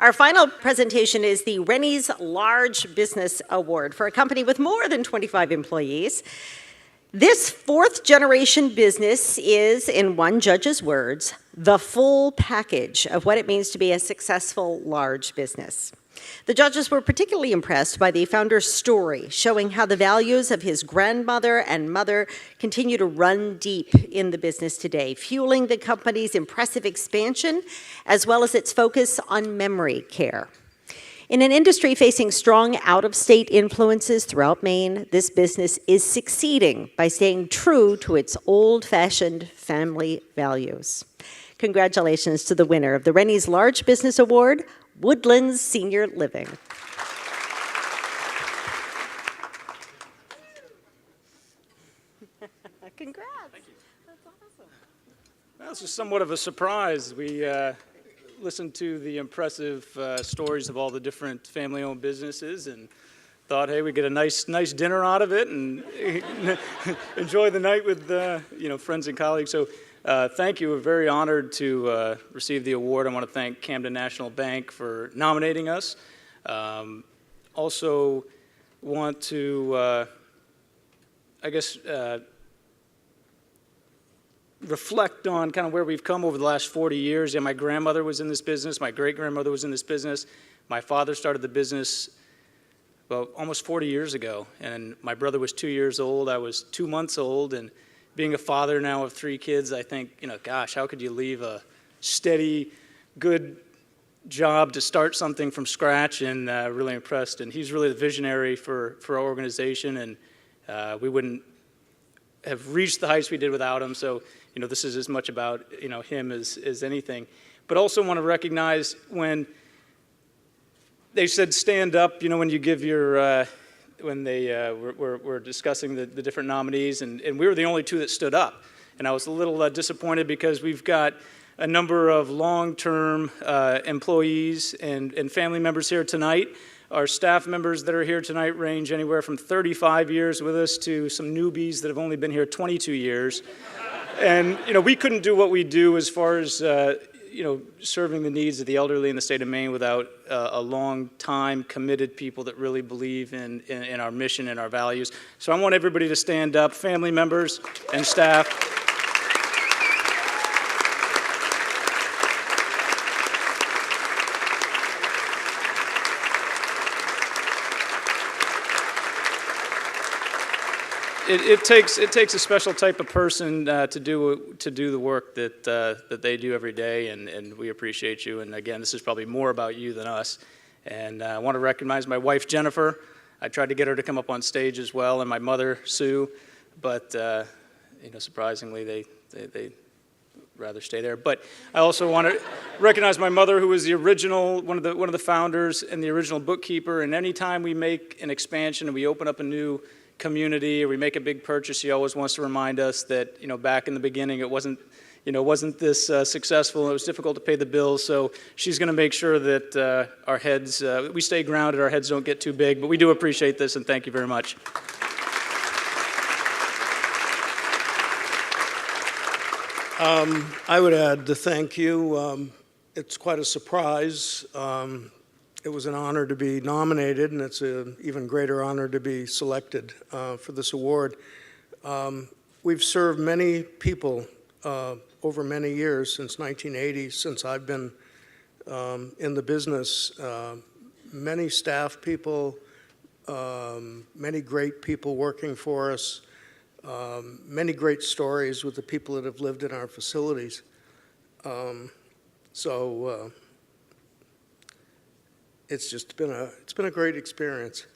Our final presentation is the Renys Large Business Award for a company with more than 25 employees. This fourth-generation business is, in one judge's words, the full package of what it means to be a successful large business. The judges were particularly impressed by the founder's story, showing how the values of his grandmother and mother continue to run deep in the business today, fueling the company's impressive expansion, as well as its focus on memory care. In an industry facing strong out-of-state influences throughout Maine, this business is succeeding by staying true to its old-fashioned family values. Congratulations to the winner of the Renys Large Business Award, Woodlands Senior Living. Congrats. Thank you. That's awesome. Well, this was somewhat of a surprise. We listened to the impressive stories of all the different family-owned businesses and thought, hey, we get a nice dinner out of it and enjoy the night with friends and colleagues. So thank you. We're very honored to receive the award. I want to thank Camden National Bank for nominating us. Also want to, reflect on kind of where we've come over the last 40 years. Yeah, my grandmother was in this business. My great-grandmother was in this business. My father started the business almost 40 years ago, and my brother was 2 years old. I was 2 months old, and being a father now of 3 kids, I think, gosh, how could you leave a steady, good job to start something from scratch? And really impressed. And he's really the visionary for our organization, and we wouldn't have reached the heights we did without him. So, this is as much about, him as anything. But also want to recognize when they said stand up, when you give your, when they were discussing the different nominees, and we were the only 2 that stood up. And I was a little disappointed because we've got a number of long-term employees and family members here tonight. Our staff members that are here tonight range anywhere from 35 years with us to some newbies that have only been here 22 years. And, we couldn't do what we do as far as, serving the needs of the elderly in the state of Maine without a long-time committed people that really believe in our mission and our values. So I want everybody to stand up, family members and staff. It takes a special type of person to do the work that they do every day, and we appreciate you. And again, this is probably more about you than us. And I want to recognize my wife Jennifer. I tried to get her to come up on stage as well, and my mother Sue, but surprisingly they rather stay there. But I also want to recognize my mother, who was the original one of the founders and the original bookkeeper. And anytime we make an expansion and we open up a new community or we make a big purchase, she always wants to remind us that back in the beginning it wasn't this successful. It was difficult to pay the bills. So she's going to make sure that our heads we stay grounded, our heads don't get too big. But we do appreciate this, and thank you very much. I would add to thank you. It's quite a surprise. It was an honor to be nominated, and it's an even greater honor to be selected for this award. We've served many people over many years, since 1980, since I've been in the business. Many staff people, many great people working for us, many great stories with the people that have lived in our facilities. It's been a great experience.